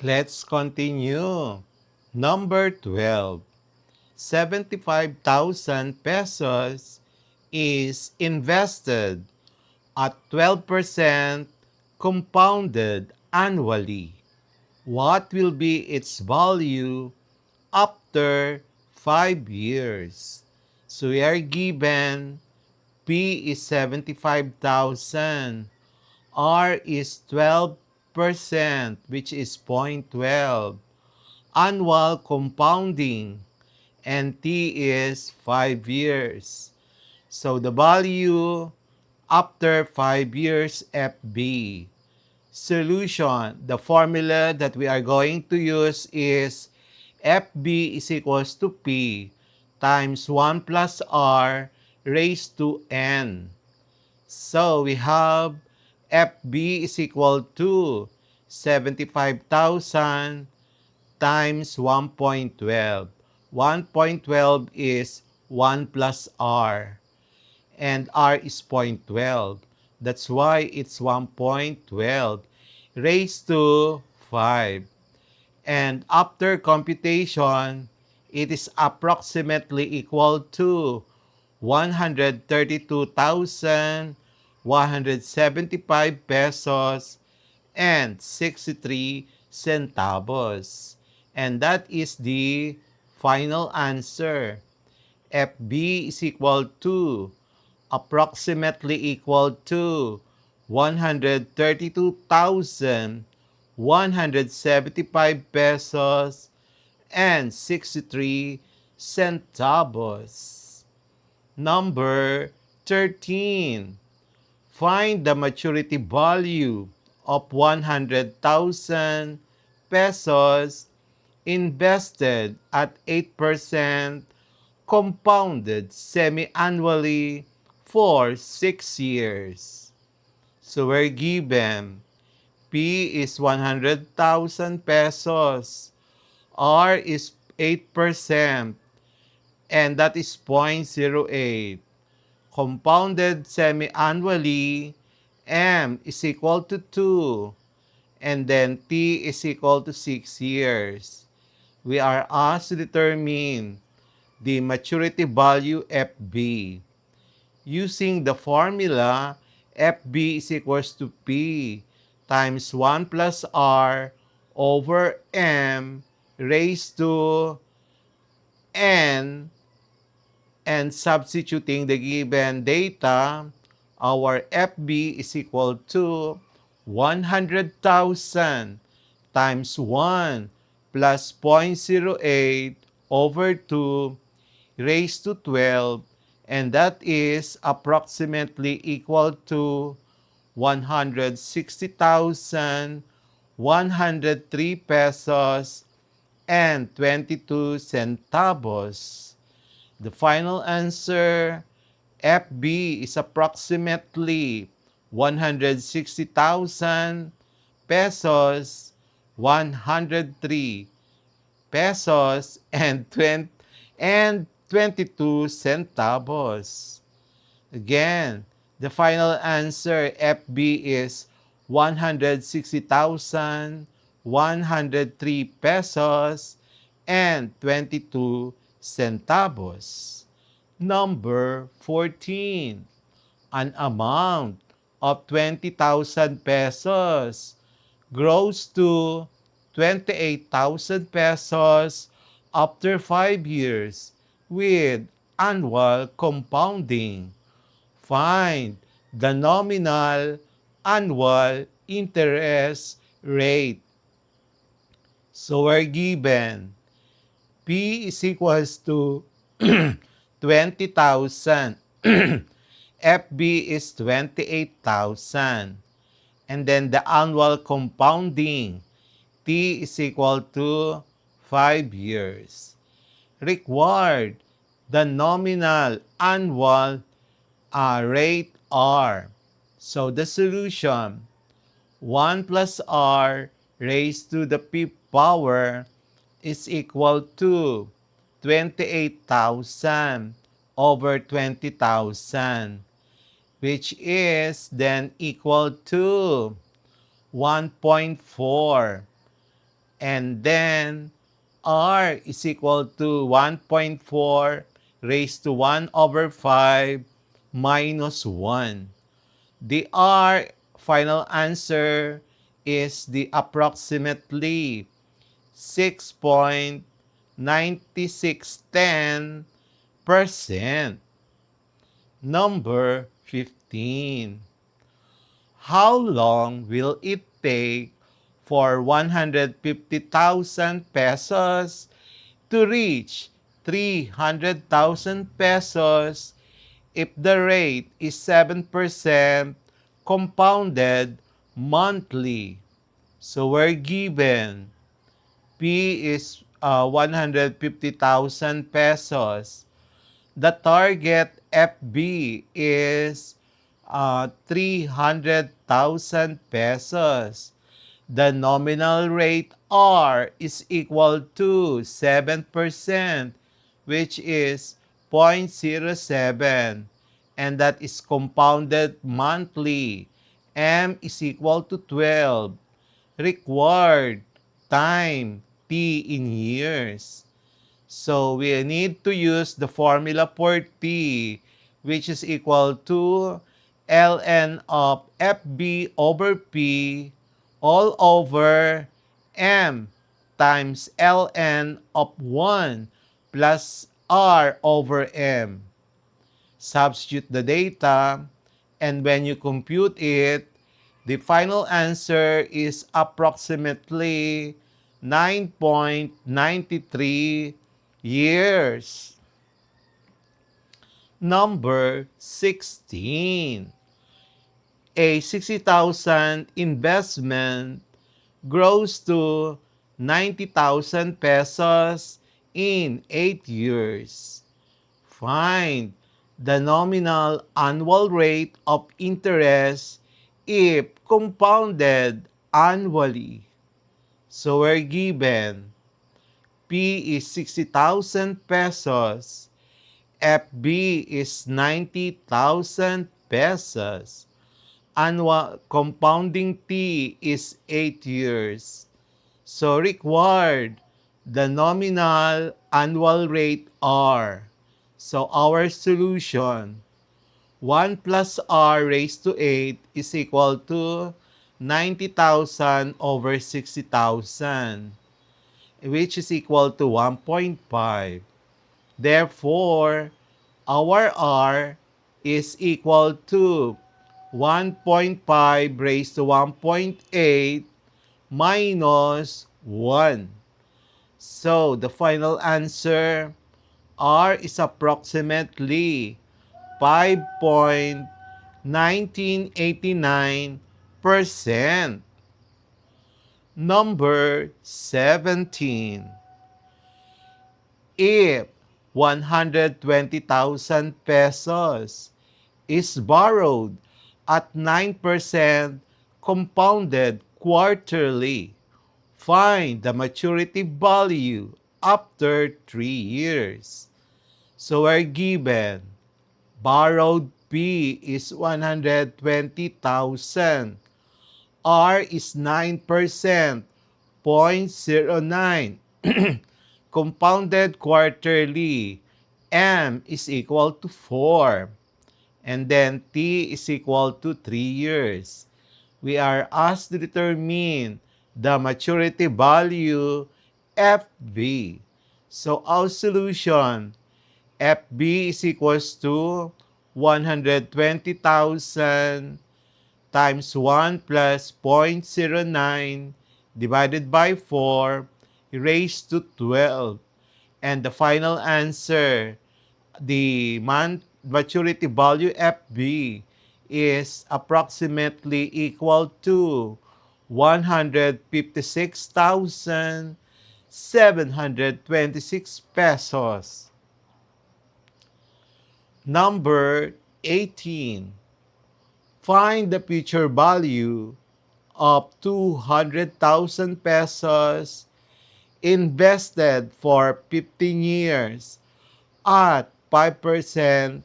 Let's continue. Number 12. 75,000 pesos is invested at 12% compounded annually. What will be its value after 5 years? So we are given P is 75,000. R is 12%, which is 0.12. Annual compounding, and T is 5 years. So the value after 5 years, FB. Solution, the formula that we are going to use is FB is equals to P times 1 plus R raised to N. So we have FB is equal to 75,000 times 1.12. 1.12 is 1 plus R, and R is 0.12. That's why it's 1.12 raised to 5. And after computation, it is approximately equal to 132,175 pesos and 63 centavos. And that is the final answer. FB is equal to approximately equal to 132,175 pesos and 63 centavos. Number 13. Find the maturity value of 100,000 pesos invested at 8% compounded semi-annually for 6 years. So we're given P is 100,000 pesos, R is 8%, and that is 0.08. Compounded semi-annually, M is equal to 2, and then T is equal to 6 years. We are asked to determine the maturity value FB. Using the formula, FB is equals to P times 1 plus R over M raised to N, and substituting the given data, our FB is equal to 100,000 times 1 plus 0.08 over 2 raised to 12, and that is approximately equal to 160,103 pesos and 22 centavos. The final answer, FB, is approximately 160,000 pesos, 103 pesos, and 22 centavos. Again, the final answer, FB, is 160,103 pesos and 22 centavos. Number 14, an amount of 20,000 pesos grows to 28,000 pesos after 5 years with annual compounding. Find the nominal annual interest rate. So we're given P is equals to 20,000. FB is 28,000. And then the annual compounding, T is equal to 5 years. Required the nominal annual rate R. So the solution, 1 plus R raised to the P power is equal to 28,000 over 20,000, which is then equal to 1.4. And then R is equal to 1.4 raised to 1 over 5 minus 1. The R final answer is the approximately 6.9610%. Number 15. How long will it take for 150,000 pesos to reach 300,000 pesos if the rate is 7% compounded monthly? So we're given P is 150,000 pesos. The target FB is 300,000 pesos. The nominal rate R is equal to 7%, which is 0.07, and that is compounded monthly. M is equal to 12. Required time T in years. So we need to use the formula for T, which is equal to ln of FB over P all over M times ln of 1 plus R over M. Substitute the data, and when you compute it, the final answer is approximately 9.93 years. Number 16. A 60,000 investment grows to 90,000 pesos in 8 years. Find the nominal annual rate of interest if compounded annually. So we're given P is 60,000 pesos, FB is 90,000 pesos. Annual compounding T is 8 years. So required the nominal annual rate R. So our solution, 1 plus R raised to 8 is equal to 90,000 over 60,000, which is equal to 1.5. Therefore, our R is equal to 1.5 raised to 1.8 minus 1. So, the final answer, R is approximately 5.1989%. Number 17. If 120,000 pesos is borrowed at 9% compounded quarterly, find the maturity value after 3 years. So we're given borrowed P is 120,000. R is 9%, 0.09. Compounded quarterly, M is equal to 4. And then T is equal to 3 years. We are asked to determine the maturity value FB. So our solution, FB is equals to 120,000 times 1 plus 0.09 divided by 4 raised to 12. And the final answer, the maturity value FB is approximately equal to 156,726 pesos. Number 18. Find the future value of 200,000 pesos invested for 15 years at 5%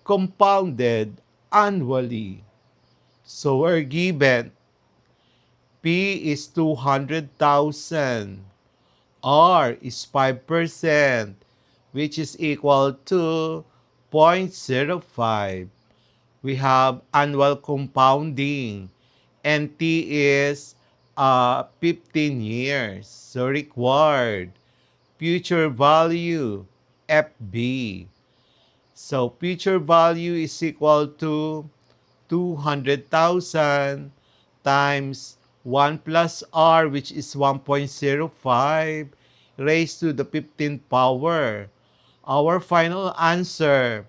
compounded annually. So we're given P is 200,000. R is 5%, which is equal to 0.05. We have annual compounding, and T is 15 years. So required future value, FB. So future value is equal to 200,000 times 1 plus R, which is 1.05 raised to the 15th power. Our final answer,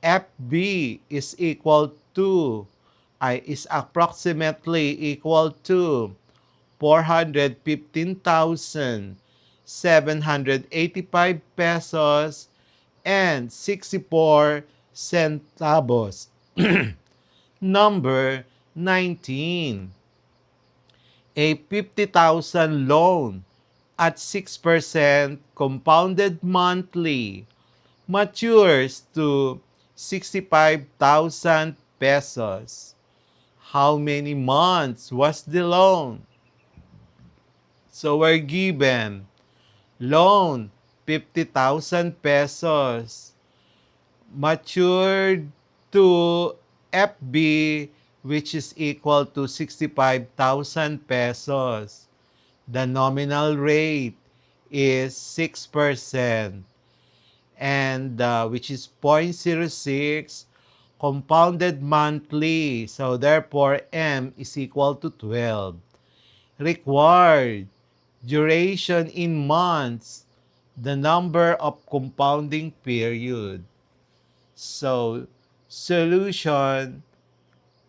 FB, is equal to, is approximately equal to 415,785 pesos and 64 centavos. Number 19. A 50,000 loan at 6% compounded monthly matures to 65,000 pesos. How many months was the loan? So we're given loan 50,000 pesos matured to FB, which is equal to 65,000 pesos. The nominal rate is 6%, and which is 0.06 compounded monthly. So therefore, M is equal to 12. Required duration in months, the number of compounding period. So, solution,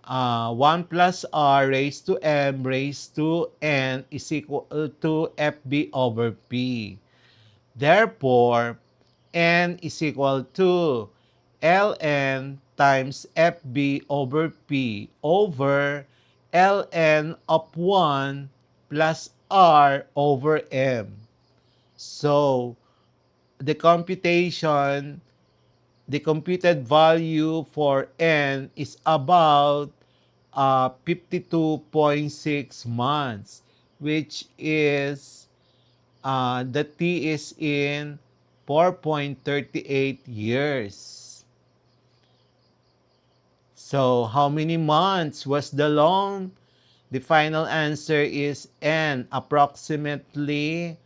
1 plus R raised to M raised to N is equal to FB over P. Therefore, N is equal to ln times FB over P over ln of 1 plus R over M. So, the computation, the computed value for N is about 52.6 months, which is the T is in 4.38 years. So, how many months was the loan? The final answer is N, approximately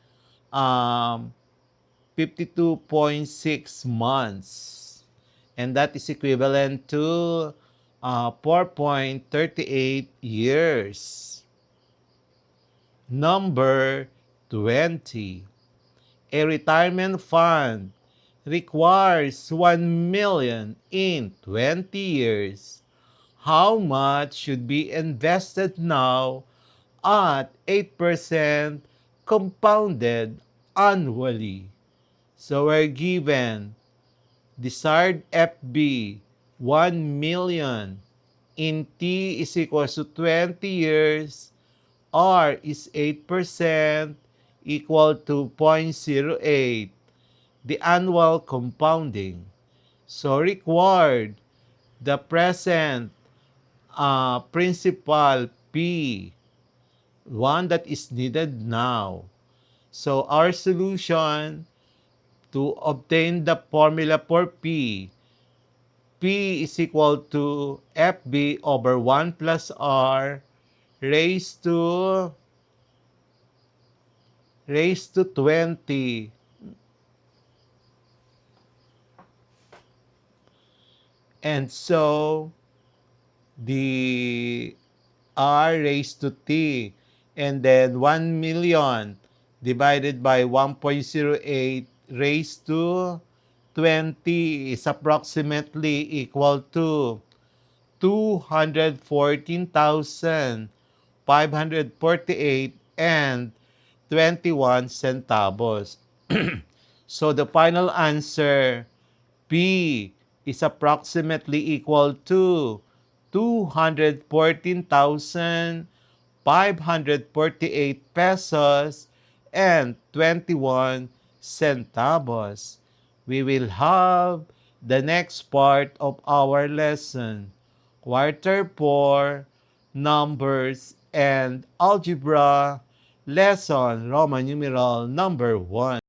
52.6 months. And that is equivalent to 4.38 years. Number 20. A retirement fund requires 1 million in 20 years. How much should be invested now at 8% compounded annually? So we're given desired FB 1 million in T is equals to 20 years, R is 8% equal to 0.08, the annual compounding. So required the present principal P, one that is needed now. So our solution to obtain the formula for P, P is equal to FB over 1 plus R raised to 20. And so the R raised to T, and then 1 million divided by 1.08 raised to 20 is approximately equal to 214,548 and 21 centavos. So the final answer, P, is approximately equal to 214,548 pesos and 21 centavos. We will have the next part of our lesson, Quarter 4, numbers and Algebra Lesson Roman numeral number 1.